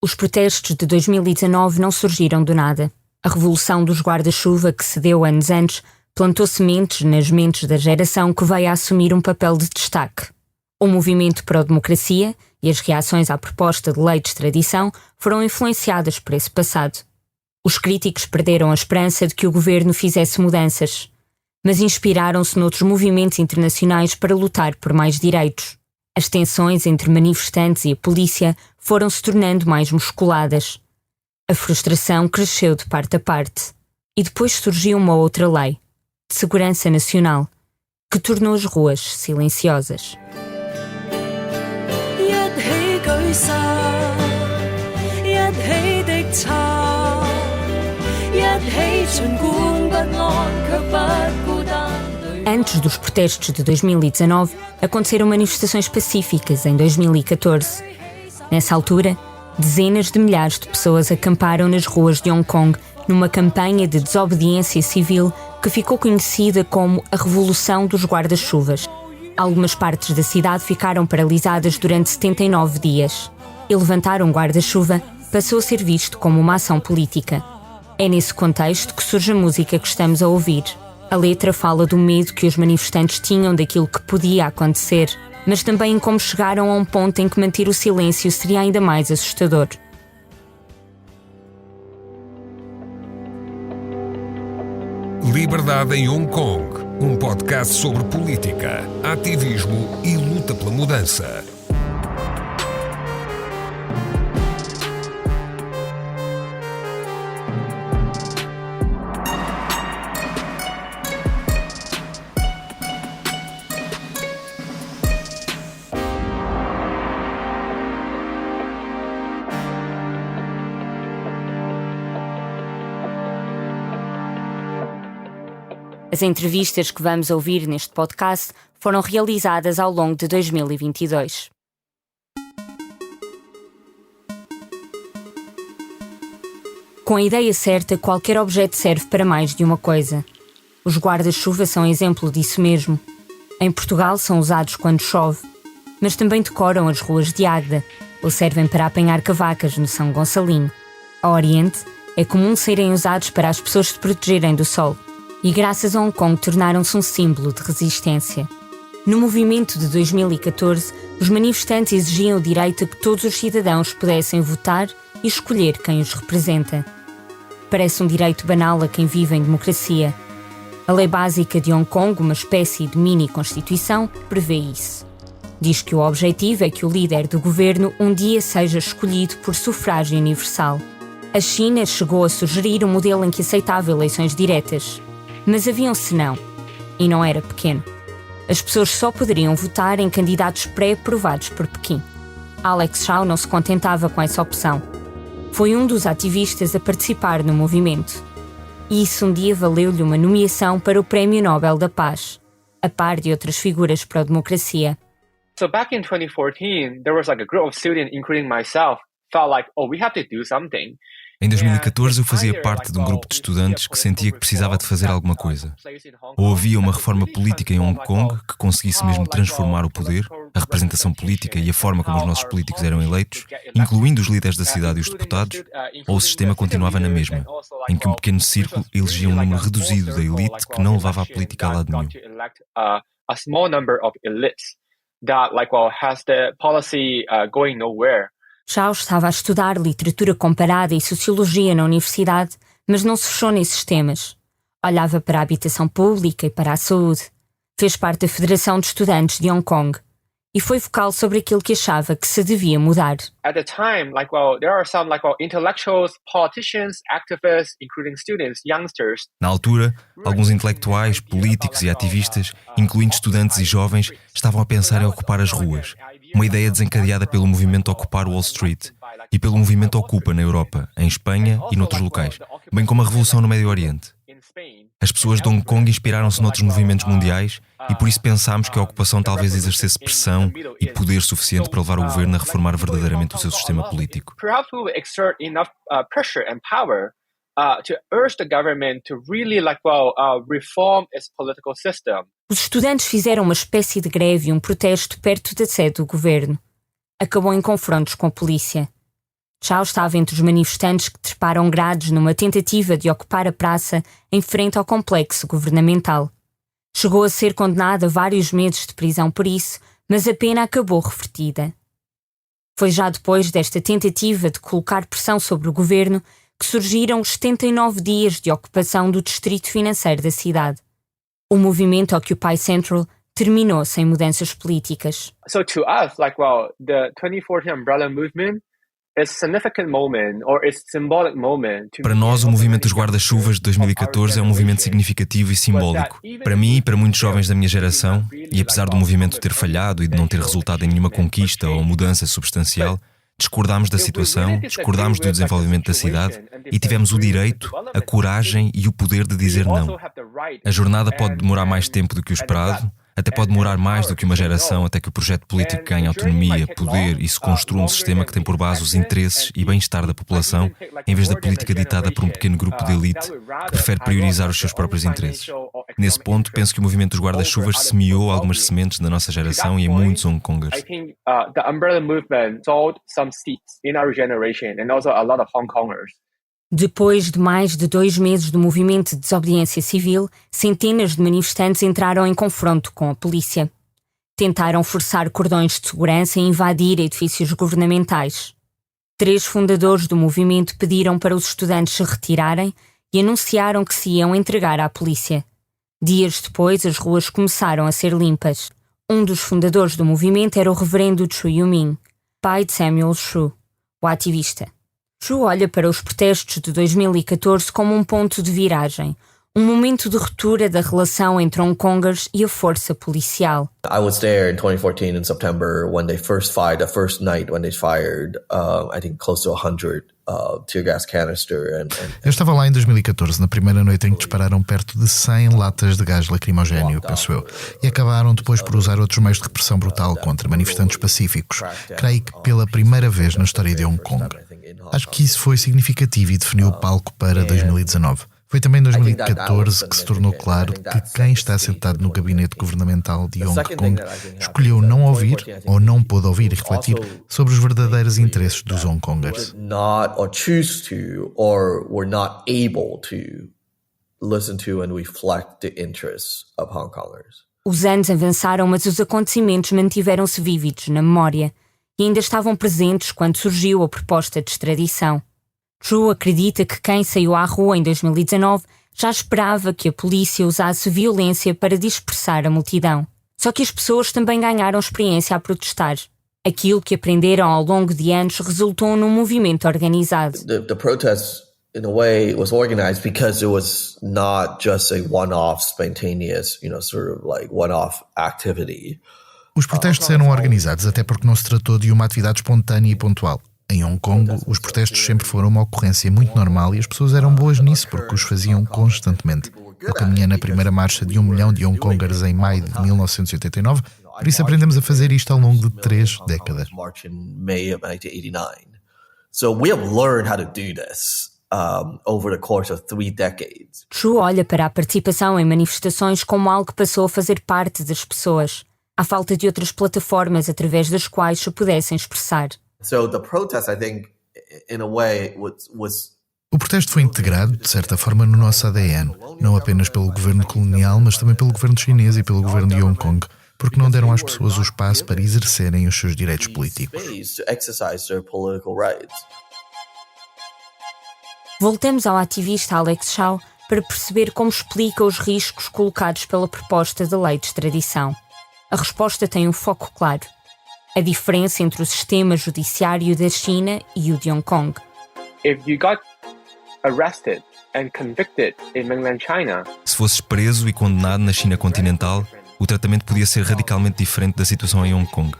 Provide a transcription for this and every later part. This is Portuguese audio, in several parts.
Os protestos de 2019 não surgiram do nada. A revolução dos guarda-chuva que se deu anos antes plantou sementes nas mentes da geração que veio a assumir um papel de destaque. O movimento pró-democracia e as reações à proposta de lei de extradição foram influenciadas por esse passado. Os críticos perderam a esperança de que o governo fizesse mudanças, mas inspiraram-se noutros movimentos internacionais para lutar por mais direitos. As tensões entre manifestantes e a polícia foram se tornando mais musculadas. A frustração cresceu de parte a parte. E depois surgiu uma outra lei, de segurança nacional, que tornou as ruas silenciosas. Antes dos protestos de 2019, aconteceram manifestações pacíficas em 2014. Nessa altura, dezenas de milhares de pessoas acamparam nas ruas de Hong Kong numa campanha de desobediência civil que ficou conhecida como a Revolução dos Guarda-Chuvas. Algumas partes da cidade ficaram paralisadas durante 79 dias. E levantar um guarda-chuva passou a ser visto como uma ação política. É nesse contexto que surge a música que estamos a ouvir. A letra fala do medo que os manifestantes tinham daquilo que podia acontecer, mas também em como chegaram a um ponto em que manter o silêncio seria ainda mais assustador. Liberdade em Hong Kong, um podcast sobre política, ativismo e luta pela mudança. As entrevistas que vamos ouvir neste podcast foram realizadas ao longo de 2022. Com a ideia certa, qualquer objeto serve para mais de uma coisa. Os guarda-chuva são exemplo disso mesmo. Em Portugal são usados quando chove, mas também decoram as ruas de Águeda ou servem para apanhar cavacas no São Gonçalinho. Ao Oriente, é comum serem usados para as pessoas se protegerem do sol. E graças a Hong Kong tornaram-se um símbolo de resistência. No movimento de 2014, os manifestantes exigiam o direito a que todos os cidadãos pudessem votar e escolher quem os representa. Parece um direito banal a quem vive em democracia. A Lei Básica de Hong Kong, uma espécie de mini-constituição, prevê isso. Diz que o objetivo é que o líder do governo um dia seja escolhido por sufrágio universal. A China chegou a sugerir um modelo em que aceitava eleições diretas. Mas havia um senão, e não era pequeno. As pessoas só poderiam votar em candidatos pré-aprovados por Pequim. Alex Chow não se contentava com essa opção. Foi um dos ativistas a participar no movimento. E isso um dia valeu-lhe uma nomeação para o Prémio Nobel da Paz, a par de outras figuras pró-democracia. So back in 2014, there was a group of students, including myself, felt like, we have to do something. Em 2014 eu fazia parte de um grupo de estudantes que sentia que precisava de fazer alguma coisa. Ou havia uma reforma política em Hong Kong que conseguisse mesmo transformar o poder, a representação política e a forma como os nossos políticos eram eleitos, incluindo os líderes da cidade e os deputados, ou o sistema continuava na mesma, em que um pequeno círculo elegia um número reduzido da elite que não levava a política a lado nenhum. Chow estava a estudar literatura comparada e sociologia na universidade, mas não se fechou nesses temas. Olhava para a habitação pública e para a saúde. Fez parte da Federação de Estudantes de Hong Kong e foi vocal sobre aquilo que achava que se devia mudar. At the time, there are some intellectuals, politicians, activists, including students, youngsters. Na altura, alguns intelectuais, políticos e ativistas, incluindo estudantes e jovens, estavam a pensar em ocupar as ruas. Uma ideia desencadeada pelo movimento Ocupar Wall Street e pelo movimento Ocupa na Europa, em Espanha e noutros locais, bem como a Revolução no Médio Oriente. As pessoas de Hong Kong inspiraram-se noutros movimentos mundiais e por isso pensámos que a ocupação talvez exercesse pressão e poder suficiente para levar o governo a reformar verdadeiramente o seu sistema político. Os estudantes fizeram uma espécie de greve e um protesto perto da sede do governo. Acabou em confrontos com a polícia. Zhao estava entre os manifestantes que treparam grades numa tentativa de ocupar a praça em frente ao complexo governamental. Chegou a ser condenado a vários meses de prisão por isso, mas a pena acabou revertida. Foi já depois desta tentativa de colocar pressão sobre o governo que surgiram os 79 dias de ocupação do distrito financeiro da cidade. O movimento Occupy Central terminou sem mudanças políticas. So to us, the 2014 Umbrella Movement is a significant moment or is symbolic moment. Para nós, o movimento dos guarda-chuvas de 2014 é um movimento significativo e simbólico. Para mim e para muitos jovens da minha geração, e apesar do movimento ter falhado e de não ter resultado em nenhuma conquista ou mudança substancial, discordámos da situação, discordámos do desenvolvimento da cidade e tivemos o direito, a coragem e o poder de dizer não. A jornada pode demorar mais tempo do que o esperado, até pode demorar mais do que uma geração até que o projeto político ganhe autonomia, poder e se construa um sistema que tem por base os interesses e bem-estar da população, em vez da política ditada por um pequeno grupo de elite que prefere priorizar os seus próprios interesses. Nesse ponto, penso que o movimento dos guarda-chuvas semeou algumas sementes na nossa geração e em muitos Hongkongers. I think the Umbrella Movement sowed some seeds in our generation and also a lot of Hong Kongers. Depois de mais de 2 meses do movimento de desobediência civil, centenas de manifestantes entraram em confronto com a polícia. Tentaram forçar cordões de segurança e invadir edifícios governamentais. 3 fundadores do movimento pediram para os estudantes se retirarem e anunciaram que se iam entregar à polícia. Dias depois, as ruas começaram a ser limpas. Um dos fundadores do movimento era o reverendo Zhu Yuming, pai de Samuel Zhu, o ativista. Zhu olha para os protestos de 2014 como um ponto de viragem, um momento de ruptura da relação entre Hongkongers e a força policial. I was there in 2014 in September when they first fired, the first night when they fired, I think close to 100 tear gas canister. Eu estava lá em 2014, na primeira noite em que dispararam perto de 100 latas de gás lacrimogéneo, penso eu, e acabaram depois por usar outros meios de repressão brutal contra manifestantes pacíficos, creio que pela primeira vez na história de Hong Kong. Acho que isso foi significativo e definiu o palco para 2019. Foi também em 2014 que se tornou claro que quem está sentado no gabinete governamental de Hong Kong escolheu não ouvir ou não pôde ouvir e refletir sobre os verdadeiros interesses dos Hongkongers. Not or choose to or were not able to listen to and reflect the interests of Hong Kongers. Os anos avançaram, mas os acontecimentos mantiveram-se vívidos na memória e ainda estavam presentes quando surgiu a proposta de extradição. Zhu acredita que quem saiu à rua em 2019 já esperava que a polícia usasse violência para dispersar a multidão. Só que as pessoas também ganharam experiência a protestar. Aquilo que aprenderam ao longo de anos resultou num movimento organizado. The protest, in a way, was organized because it was not just a one-off, spontaneous, sort of like one-off activity. Os protestos eram organizados até porque não se tratou de uma atividade espontânea e pontual. Em Hong Kong, os protestos sempre foram uma ocorrência muito normal e as pessoas eram boas nisso porque os faziam constantemente. Eu caminhei na primeira marcha de 1 milhão de Hongkongers em maio de 1989, por isso aprendemos a fazer isto ao longo de 3 décadas. So we have learned how to do this over the course of 3 decades. Zhu olha para a participação em manifestações como algo que passou a fazer parte das pessoas, à falta de outras plataformas através das quais se pudessem expressar. So the protest, I think, in a way, was O protesto foi integrado, de certa forma, no nosso ADN, não apenas pelo governo colonial, mas também pelo governo chinês e pelo governo de Hong Kong, porque não deram às pessoas o espaço para exercerem os seus direitos políticos. Voltamos ao ativista Alex Zhao para perceber como explica os riscos colocados pela proposta de lei de extradição. A resposta tem um foco claro: a diferença entre o sistema judiciário da China e o de Hong Kong. If you got arrested and convicted in mainland China, se fosses preso e condenado na China continental, o tratamento podia ser radicalmente diferente da situação em Hong Kong.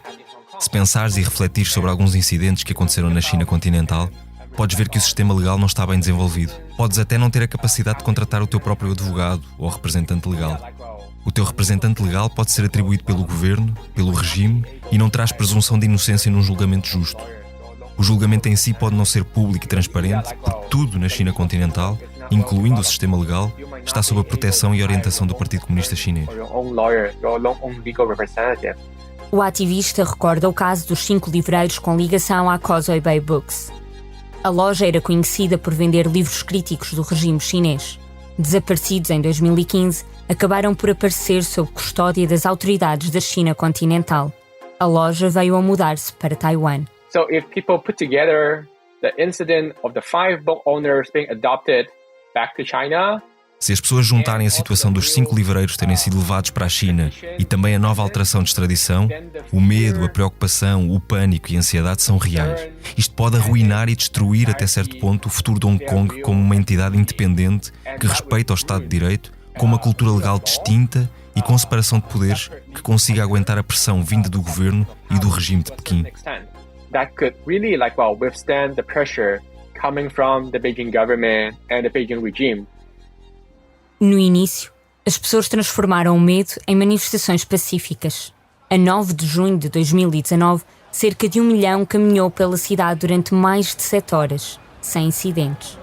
Se pensares e refletires sobre alguns incidentes que aconteceram na China continental, podes ver que o sistema legal não está bem desenvolvido. Podes até não ter a capacidade de contratar o teu próprio advogado ou representante legal. O teu representante legal pode ser atribuído pelo governo, pelo regime, e não traz presunção de inocência num julgamento justo. O julgamento em si pode não ser público e transparente, porque tudo na China continental, incluindo o sistema legal, está sob a proteção e orientação do Partido Comunista Chinês. O ativista recorda o caso dos 5 livreiros com ligação à Causeway Bay Books. A loja era conhecida por vender livros críticos do regime chinês. Desaparecidos em 2015, acabaram por aparecer sob custódia das autoridades da China continental. A loja veio a mudar-se para Taiwan. So if people put together the incident of the 5 book owners being adopted back to China, Se as pessoas juntarem a situação dos 5 livreiros terem sido levados para a China e também a nova alteração de extradição, o medo, a preocupação, o pânico e a ansiedade são reais. Isto pode arruinar e destruir até certo ponto o futuro de Hong Kong como uma entidade independente que respeita o Estado de Direito, com uma cultura legal distinta e com separação de poderes que consiga aguentar a pressão vinda do governo e do regime de Pequim. that could really withstand the pressure coming from the Beijing government and the Beijing regime. No início, as pessoas transformaram o medo em manifestações pacíficas. A 9 de junho de 2019, cerca de 1 milhão caminhou pela cidade durante mais de 7 horas, sem incidentes.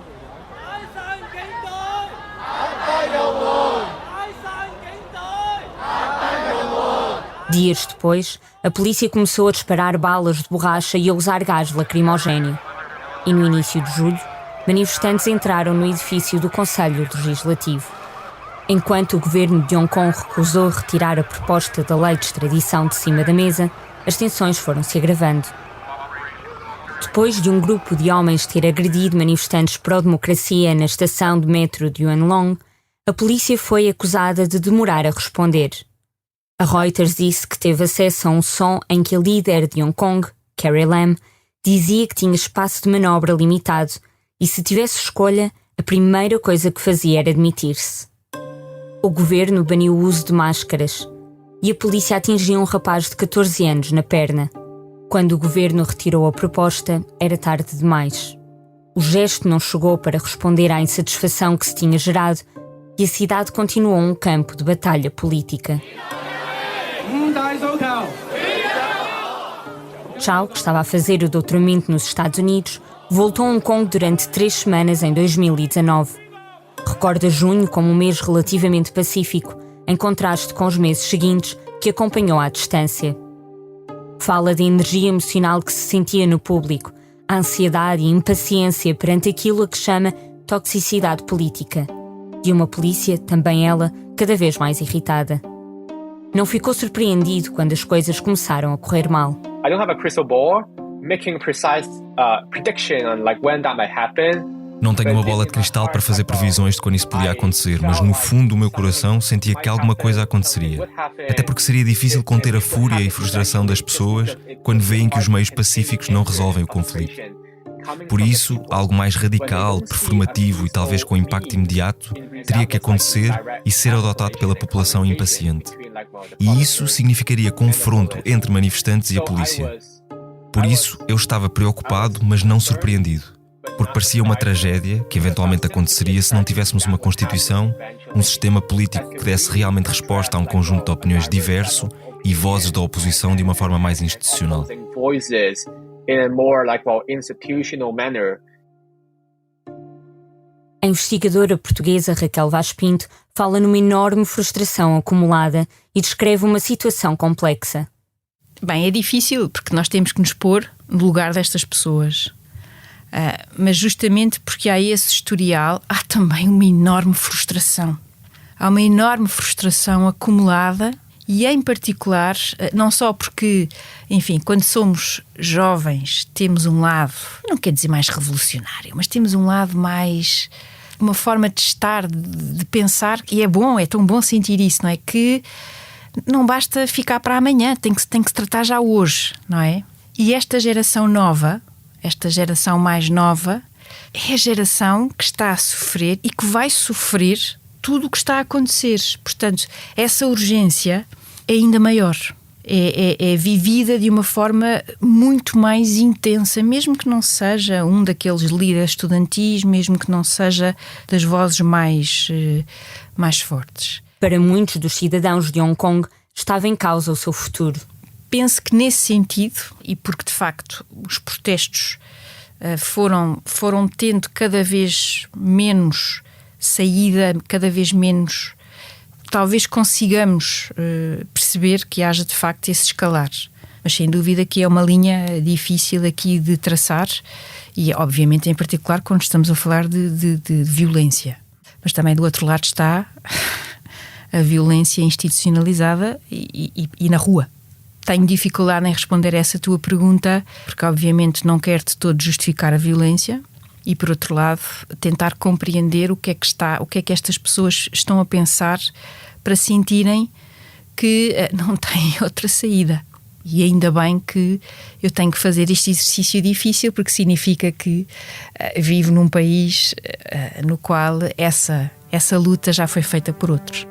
Dias depois, a polícia começou a disparar balas de borracha e a usar gás lacrimogéneo. E no início de julho, manifestantes entraram no edifício do Conselho Legislativo. Enquanto o governo de Hong Kong recusou retirar a proposta da lei de extradição de cima da mesa, as tensões foram se agravando. Depois de um grupo de homens ter agredido manifestantes pró-democracia na estação de metro de Yuan Long, a polícia foi acusada de demorar a responder. A Reuters disse que teve acesso a um som em que a líder de Hong Kong, Carrie Lam, dizia que tinha espaço de manobra limitado e, se tivesse escolha, a primeira coisa que fazia era demitir-se. O governo baniu o uso de máscaras e a polícia atingiu um rapaz de 14 anos na perna. Quando o governo retirou a proposta, era tarde demais. O gesto não chegou para responder à insatisfação que se tinha gerado e a cidade continuou um campo de batalha política. Chow, que estava a fazer o doutoramento nos Estados Unidos, voltou a Hong Kong durante 3 semanas em 2019. Recorda junho como um mês relativamente pacífico, em contraste com os meses seguintes que acompanhou à distância. Fala da energia emocional que se sentia no público, a ansiedade e impaciência perante aquilo a que chama toxicidade política, de uma polícia, também ela, cada vez mais irritada. Não ficou surpreendido quando as coisas começaram a correr mal. I don't have a crystal ball making precise prediction on when that might happen. Não tenho uma bola de cristal para fazer previsões de quando isso podia acontecer, mas no fundo do meu coração sentia que alguma coisa aconteceria. Até porque seria difícil conter a fúria e frustração das pessoas quando veem que os meios pacíficos não resolvem o conflito. Por isso, algo mais radical, performativo e talvez com impacto imediato teria que acontecer e ser adotado pela população impaciente. E isso significaria confronto entre manifestantes e a polícia. Por isso, eu estava preocupado, mas não surpreendido. Porque parecia uma tragédia que eventualmente aconteceria se não tivéssemos uma Constituição, um sistema político que desse realmente resposta a um conjunto de opiniões diverso e vozes da oposição de uma forma mais institucional. A investigadora portuguesa Raquel Vaz Pinto fala numa enorme frustração acumulada e descreve uma situação complexa. Bem, é difícil porque nós temos que nos pôr no lugar destas pessoas. Mas justamente porque há esse historial, há também uma enorme frustração. Há uma enorme frustração acumulada e, em particular, não só porque, enfim, quando somos jovens temos um lado, não quer dizer mais revolucionário, mas temos um lado mais, uma forma de estar, de pensar, e é bom, é tão bom sentir isso, não é? Que não basta ficar para amanhã, tem que se tratar já hoje, não é? E esta geração nova, esta geração mais nova, é a geração que está a sofrer e que vai sofrer tudo o que está a acontecer. Portanto, essa urgência é ainda maior. É vivida de uma forma muito mais intensa, mesmo que não seja um daqueles líderes estudantis, mesmo que não seja das vozes mais fortes. Para muitos dos cidadãos de Hong Kong, estava em causa o seu futuro. Penso que nesse sentido, e porque de facto os protestos foram tendo cada vez menos saída, cada vez menos, talvez consigamos perceber que haja de facto esse escalar. Mas sem dúvida que é uma linha difícil aqui de traçar e obviamente em particular quando estamos a falar de violência. Mas também do outro lado está a violência institucionalizada e na rua. Tenho dificuldade em responder a essa tua pergunta porque obviamente não quero de todo justificar a violência e por outro lado tentar compreender o que é que estas pessoas estão a pensar para sentirem que não têm outra saída. E ainda bem que eu tenho que fazer este exercício difícil porque significa que vivo num país no qual essa luta já foi feita por outros.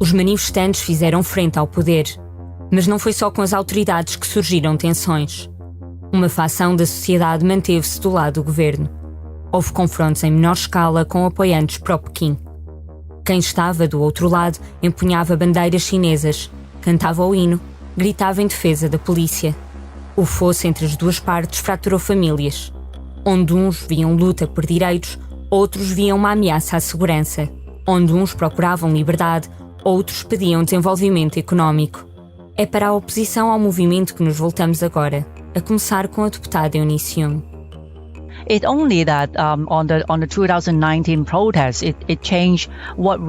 Os manifestantes fizeram frente ao poder, mas não foi só com as autoridades que surgiram tensões. Uma fação da sociedade manteve-se do lado do governo. Houve confrontos em menor escala com apoiantes pró-Pequim. Quem estava do outro lado empunhava bandeiras chinesas, cantava o hino, gritava em defesa da polícia. O fosso entre as duas partes fraturou famílias. Onde uns viam luta por direitos, outros viam uma ameaça à segurança. Onde uns procuravam liberdade, outros pediam desenvolvimento económico. É para a oposição ao movimento que nos voltamos agora, a começar com a deputada Eunice Yung. It's only that on the 2019 protests, it changed what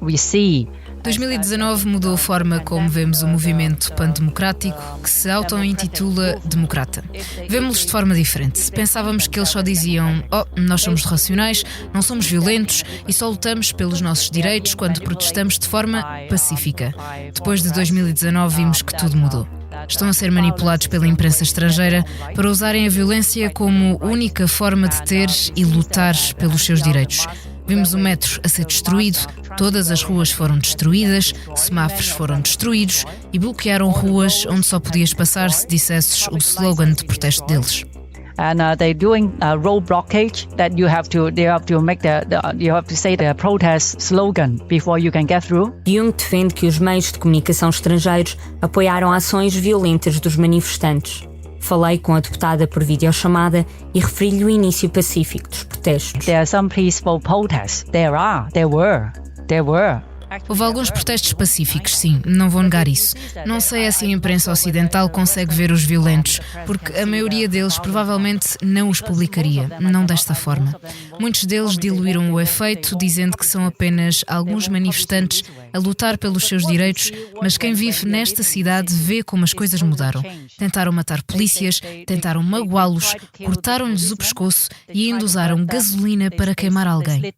we see. 2019 mudou a forma como vemos o movimento pan-democrático, que se auto-intitula Democrata. Vemo-los de forma diferente. Pensávamos que eles só diziam nós somos racionais, não somos violentos e só lutamos pelos nossos direitos quando protestamos de forma pacífica. Depois de 2019 vimos que tudo mudou. Estão a ser manipulados pela imprensa estrangeira para usarem a violência como única forma de ter e lutar pelos seus direitos. Vimos o metro a ser destruído, todas as ruas foram destruídas, semáforos foram destruídos e bloquearam ruas onde só podias passar se dissesses o slogan de protesto deles. And they're doing road blockage that you have to say the protest slogan before you can get through. Yung defende que os meios de comunicação estrangeiros apoiaram ações violentas dos manifestantes. Falei com a deputada por videochamada e referi-lhe o início pacífico dos protestos. There are some peaceful protests. There were. Houve alguns protestos pacíficos, sim, não vou negar isso. Não sei se a imprensa ocidental consegue ver os violentos, porque a maioria deles provavelmente não os publicaria, não desta forma. Muitos deles diluíram o efeito, dizendo que são apenas alguns manifestantes a lutar pelos seus direitos, mas quem vive nesta cidade vê como as coisas mudaram. Tentaram matar polícias, tentaram magoá-los, cortaram-lhes o pescoço e ainda usaram gasolina para queimar alguém.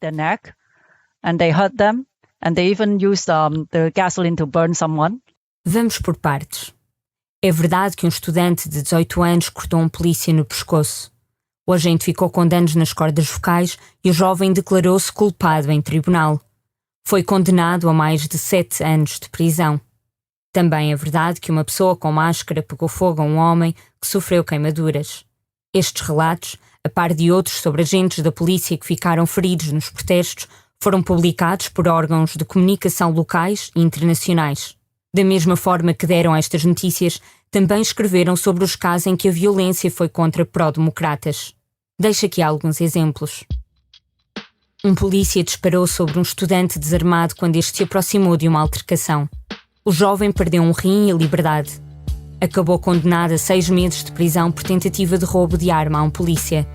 And they hurt them. And they even used the gasoline to burn someone. Vamos por partes. É verdade que um estudante de 18 anos cortou um polícia no pescoço. O agente ficou com danos nas cordas vocais e o jovem declarou-se culpado em tribunal. Foi condenado a mais de 7 anos de prisão. Também é verdade que uma pessoa com máscara pegou fogo a um homem que sofreu queimaduras. Estes relatos, a par de outros sobre agentes da polícia que ficaram feridos nos protestos, foram publicados por órgãos de comunicação locais e internacionais. Da mesma forma que deram estas notícias, também escreveram sobre os casos em que a violência foi contra pró-democratas. Deixo aqui alguns exemplos. Um polícia disparou sobre um estudante desarmado quando este se aproximou de uma altercação. O jovem perdeu um rim e a liberdade. Acabou condenado a 6 meses de prisão por tentativa de roubo de arma a um polícia.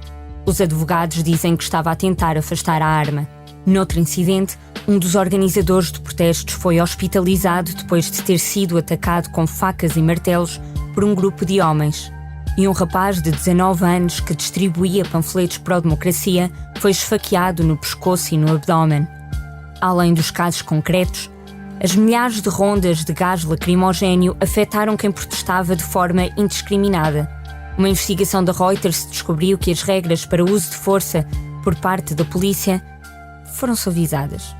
Os advogados dizem que estava a tentar afastar a arma. Noutro incidente, um dos organizadores de protestos foi hospitalizado depois de ter sido atacado com facas e martelos por um grupo de homens. E um rapaz de 19 anos que distribuía panfletos pró-democracia foi esfaqueado no pescoço e no abdômen. Além dos casos concretos, as milhares de rondas de gás lacrimogéneo afetaram quem protestava de forma indiscriminada. Uma investigação da Reuters descobriu que as regras para o uso de força por parte da polícia foram suavizadas.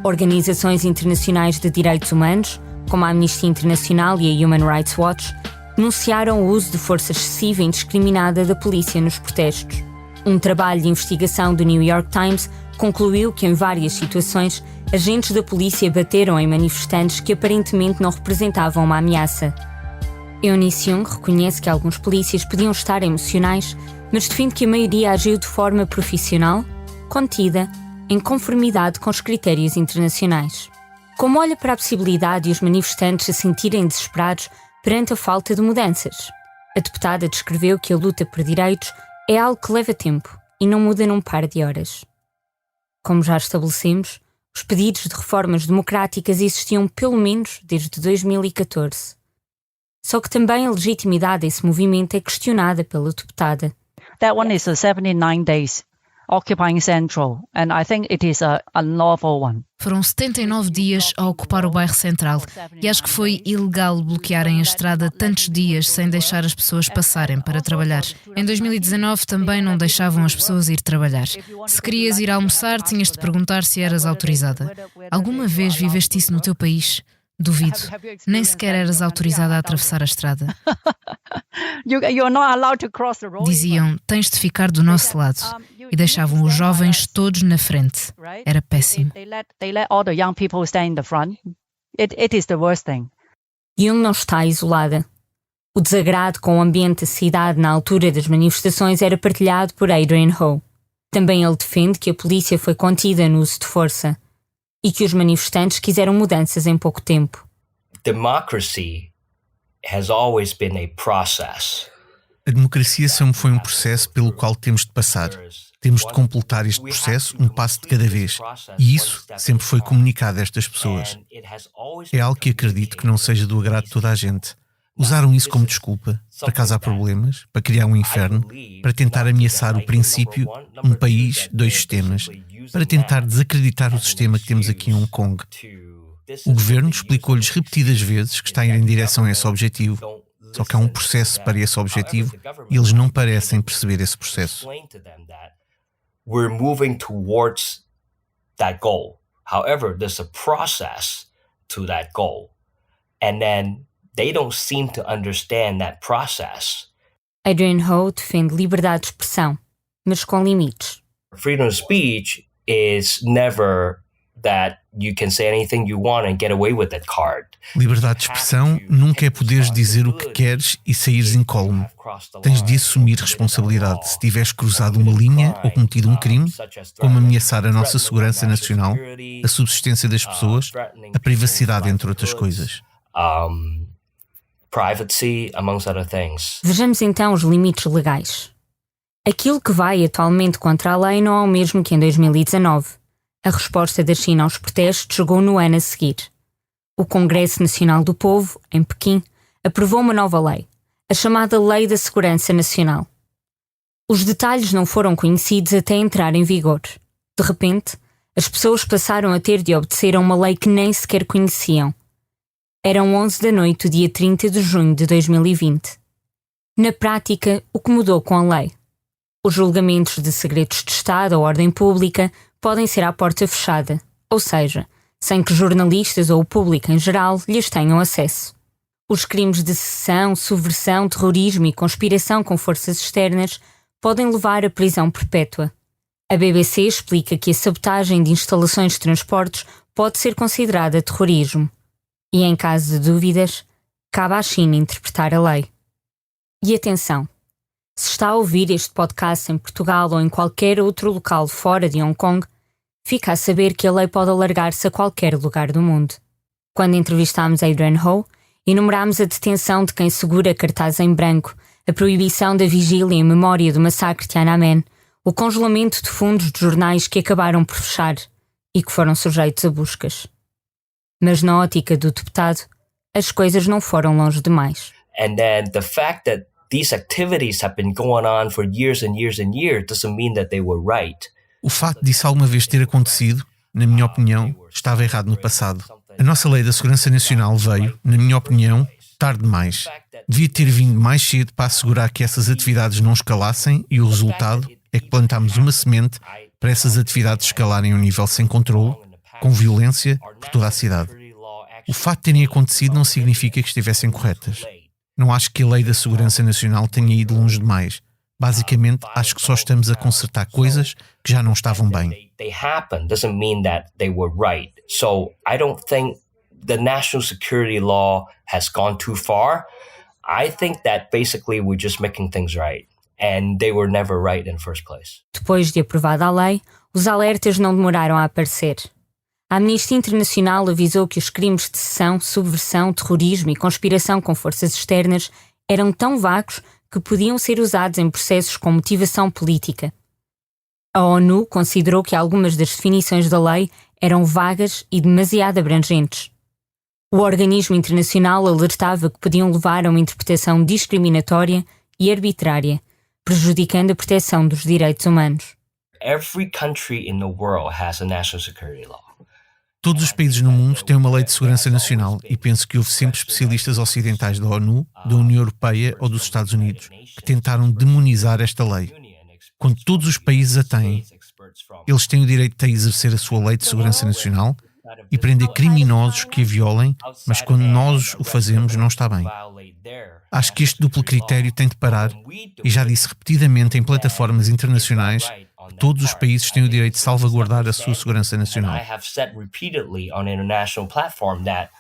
Organizações internacionais de direitos humanos, como a Amnistia Internacional e a Human Rights Watch, denunciaram o uso de força excessiva e indiscriminada da polícia nos protestos. Um trabalho de investigação do New York Times concluiu que, em várias situações, agentes da polícia bateram em manifestantes que aparentemente não representavam uma ameaça. Eunice Yung reconhece que alguns polícias podiam estar emocionais, mas defende que a maioria agiu de forma profissional, contida em conformidade com os critérios internacionais. Como olha para a possibilidade de os manifestantes se sentirem desesperados perante a falta de mudanças? A deputada descreveu que a luta por direitos é algo que leva tempo e não muda num par de horas. Como já estabelecemos, os pedidos de reformas democráticas existiam pelo menos desde 2014. Só que também a legitimidade desse movimento é questionada pela deputada. That one is a 79 days occupying Central, and I think it is a unlawful one. Foram 79 dias a ocupar o bairro Central e acho que foi ilegal bloquearem a estrada tantos dias sem deixar as pessoas passarem para trabalhar. Em 2019 também não deixavam as pessoas ir trabalhar. Se querias ir almoçar, tinhas de perguntar se eras autorizada. Alguma vez viveste isso no teu país? Duvido. Nem sequer eras autorizada a atravessar a estrada. You're not allowed to cross the road. Diziam, tens de ficar do nosso lado. E deixavam os jovens todos na frente. Era péssimo. They let all the young people stand in the front. It is the worst thing. Young não está isolada. O desagrado com o ambiente da cidade na altura das manifestações era partilhado por Adrian Ho. Também ele defende que a polícia foi contida no uso de força e que os manifestantes quiseram mudanças em pouco tempo. Democracy has always been a process. A democracia sempre foi um processo pelo qual temos de passar. Temos de completar este processo um passo de cada vez. E isso sempre foi comunicado a estas pessoas. É algo que acredito que não seja do agrado de toda a gente. Usaram isso como desculpa, para causar problemas, para criar um inferno, para tentar ameaçar o princípio um país, dois sistemas, para tentar desacreditar o sistema que temos aqui em Hong Kong. O governo explicou-lhes repetidas vezes que está a ir em direção a esse objetivo, só que há um processo para esse objetivo e eles não parecem perceber esse processo. We're moving towards that goal. However, there's a process to that goal. And then they don't seem to understand that process. Adrian Ho defende liberdade de expressão, mas com limites. Freedom of speech is never that you can say anything you want and get away with that card. Liberdade de expressão nunca é poderes dizer o que queres e saíres incólume. Tens de assumir responsabilidade se tiveres cruzado uma linha ou cometido um crime, como ameaçar a nossa segurança nacional, a subsistência das pessoas, a privacidade, entre outras coisas. Privacy, amongst other things. Vejamos então os limites legais. Aquilo que vai atualmente contra a lei não é o mesmo que em 2019. A resposta da China aos protestos chegou no ano a seguir. O Congresso Nacional do Povo, em Pequim, aprovou uma nova lei, a chamada Lei da Segurança Nacional. Os detalhes não foram conhecidos até entrar em vigor. De repente, as pessoas passaram a ter de obedecer a uma lei que nem sequer conheciam. Eram 11 da noite do dia 30 de junho de 2020. Na prática, o que mudou com a lei? Os julgamentos de segredos de Estado ou ordem pública podem ser à porta fechada, ou seja, sem que jornalistas ou o público em geral lhes tenham acesso. Os crimes de secessão, subversão, terrorismo e conspiração com forças externas podem levar à prisão perpétua. A BBC explica que a sabotagem de instalações de transportes pode ser considerada terrorismo. E em caso de dúvidas, cabe à China interpretar a lei. E atenção! Se está a ouvir este podcast em Portugal ou em qualquer outro local fora de Hong Kong, fica a saber que a lei pode alargar-se a qualquer lugar do mundo. Quando entrevistámos Adrian Ho, enumerámos a detenção de quem segura cartaz em branco, a proibição da vigília em memória do massacre de Tiananmen, o congelamento de fundos de jornais que acabaram por fechar e que foram sujeitos a buscas. Mas na ótica do deputado, as coisas não foram longe demais. And then the fact that these activities have been going on for years and years and years doesn't mean that they were right. O facto disso alguma vez ter acontecido, na minha opinião, estava errado no passado. A nossa Lei da Segurança Nacional veio, na minha opinião, tarde demais. Devia ter vindo mais cedo para assegurar que essas atividades não escalassem e o resultado é que plantámos uma semente para essas atividades escalarem a um nível sem controle, com violência por toda a cidade. O facto de terem acontecido não significa que estivessem corretas. Não acho que a Lei da Segurança Nacional tenha ido longe demais. Basicamente, acho que só estamos a consertar coisas que já não estavam bem. They happen doesn't mean that they were right. So I don't think the national security law has gone too far. I think that basically we're just making things right. And they were never right in the first place. Depois de aprovada a lei, Os alertas não demoraram a aparecer. A Amnistia Internacional avisou que os crimes de secessão, subversão, terrorismo e conspiração com forças externas eram tão vagos que podiam ser usados em processos com motivação política. A ONU considerou que algumas das definições da lei eram vagas e demasiado abrangentes. O organismo internacional alertava que podiam levar a uma interpretação discriminatória e arbitrária, prejudicando a proteção dos direitos humanos. Every country in the world has a national security law. Todos os países no mundo têm uma lei de segurança nacional e penso que houve sempre especialistas ocidentais da ONU, da União Europeia ou dos Estados Unidos que tentaram demonizar esta lei. Quando todos os países a têm, eles têm o direito de exercer a sua lei de segurança nacional e prender criminosos que a violem, mas quando nós o fazemos não está bem. Acho que este duplo critério tem de parar e já disse repetidamente em plataformas internacionais que todos os países têm o direito de salvaguardar a sua segurança nacional. I have said repeatedly on an international platform that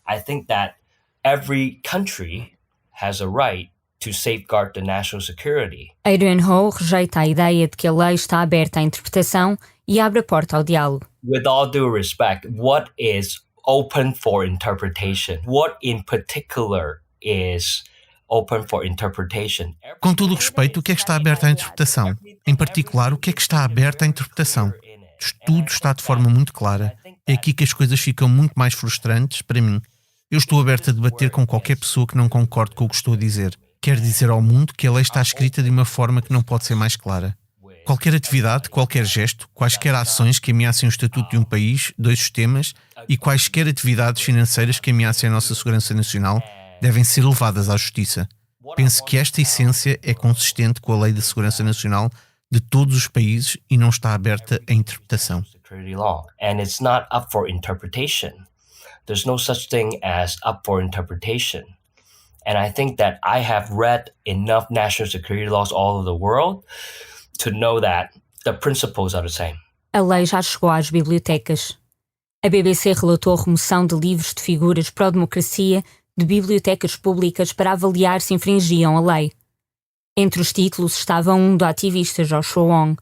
I think that every country has a right to safeguard the national security. Adrian Ho rejeita a ideia de que a lei está aberta à interpretação e abre a porta ao diálogo. With all due respect, what is open for interpretation? What in particular is open for interpretation? Com todo o respeito, o que é que está aberto à interpretação? Em particular, o que é que está aberto à interpretação? Tudo está de forma muito clara. É aqui que as coisas ficam muito mais frustrantes para mim. Eu estou aberto a debater com qualquer pessoa que não concorde com o que estou a dizer. Quero dizer ao mundo que a lei está escrita de uma forma que não pode ser mais clara. Qualquer atividade, qualquer gesto, quaisquer ações que ameacem o estatuto de um país, dois sistemas, e quaisquer atividades financeiras que ameacem a nossa segurança nacional devem ser levadas à justiça. Penso que esta essência é consistente com a Lei de Segurança Nacional de todos os países e não está aberta à interpretação. And it's not up for interpretation. There's no such thing as up for interpretation. And I think that I have read enough national security laws all over the world to know that the principles are the same. A lei já chegou às bibliotecas. A BBC relatou a remoção de livros de figuras pró-democracia de bibliotecas públicas para avaliar se infringiam a lei. Entre os títulos estava um do ativista Joshua Wong.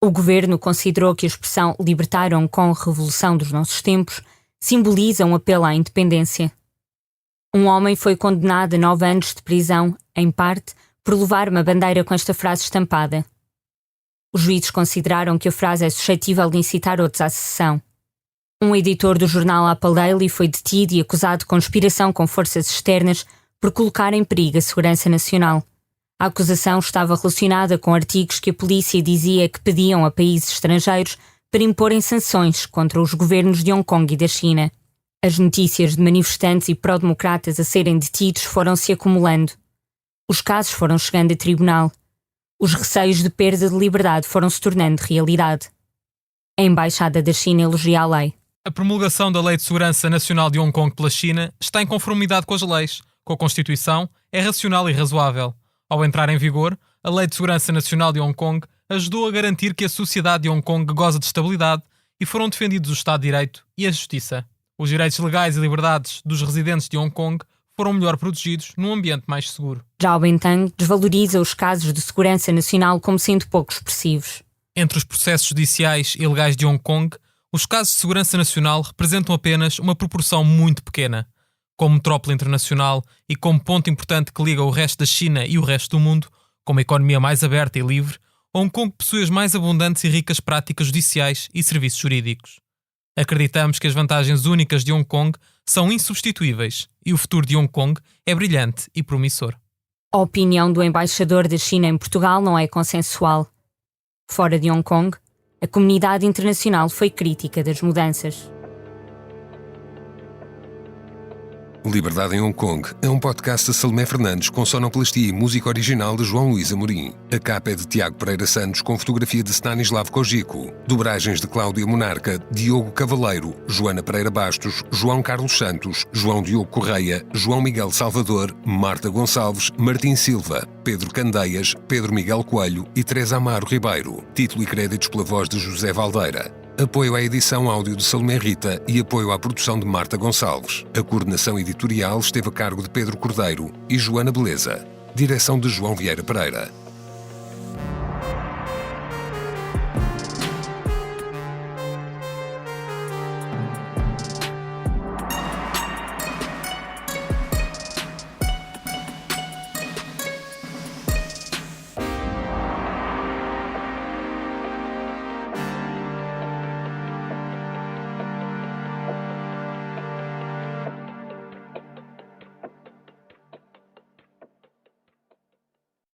O governo considerou que a expressão "libertar Hong Kong, revolução dos nossos tempos" simboliza um apelo à independência. Um homem foi condenado a 9 anos de prisão, em parte, por levar uma bandeira com esta frase estampada. Os juízes consideraram que a frase é suscetível de incitar outros à secessão. Um editor do jornal Apple Daily foi detido e acusado de conspiração com forças externas por colocar em perigo a segurança nacional. A acusação estava relacionada com artigos que a polícia dizia que pediam a países estrangeiros para imporem sanções contra os governos de Hong Kong e da China. As notícias de manifestantes e pró-democratas a serem detidos foram se acumulando. Os casos foram chegando a tribunal. Os receios de perda de liberdade foram se tornando realidade. A Embaixada da China elogia a lei. A promulgação da Lei de Segurança Nacional de Hong Kong pela China está em conformidade com as leis, com a Constituição, é racional e razoável. Ao entrar em vigor, a Lei de Segurança Nacional de Hong Kong ajudou a garantir que a sociedade de Hong Kong goza de estabilidade e foram defendidos o Estado de Direito e a Justiça. Os direitos legais e liberdades dos residentes de Hong Kong foram melhor protegidos num ambiente mais seguro. Zhao Bentang desvaloriza os casos de segurança nacional como sendo pouco expressivos. Entre os processos judiciais e legais de Hong Kong, os casos de segurança nacional representam apenas uma proporção muito pequena. Como metrópole internacional e como ponto importante que liga o resto da China e o resto do mundo, com uma economia mais aberta e livre, Hong Kong possui as mais abundantes e ricas práticas judiciais e serviços jurídicos. Acreditamos que as vantagens únicas de Hong Kong são insubstituíveis e o futuro de Hong Kong é brilhante e promissor. A opinião do embaixador da China em Portugal não é consensual. Fora de Hong Kong, a comunidade internacional foi crítica das mudanças. Liberdade em Hong Kong é um podcast de Salomé Fernandes com sonoplastia e música original de João Luís Amorim. A capa é de Tiago Pereira Santos com fotografia de Stanislav Kojiko. Dobragens de Cláudia Monarca, Diogo Cavaleiro, Joana Pereira Bastos, João Carlos Santos, João Diogo Correia, João Miguel Salvador, Marta Gonçalves, Martim Silva, Pedro Candeias, Pedro Miguel Coelho e Teresa Amaro Ribeiro. Título e créditos pela voz de José Valdeira. Apoio à edição áudio de Salomé Rita e apoio à produção de Marta Gonçalves. A coordenação editorial esteve a cargo de Pedro Cordeiro e Joana Beleza. Direção de João Vieira Pereira.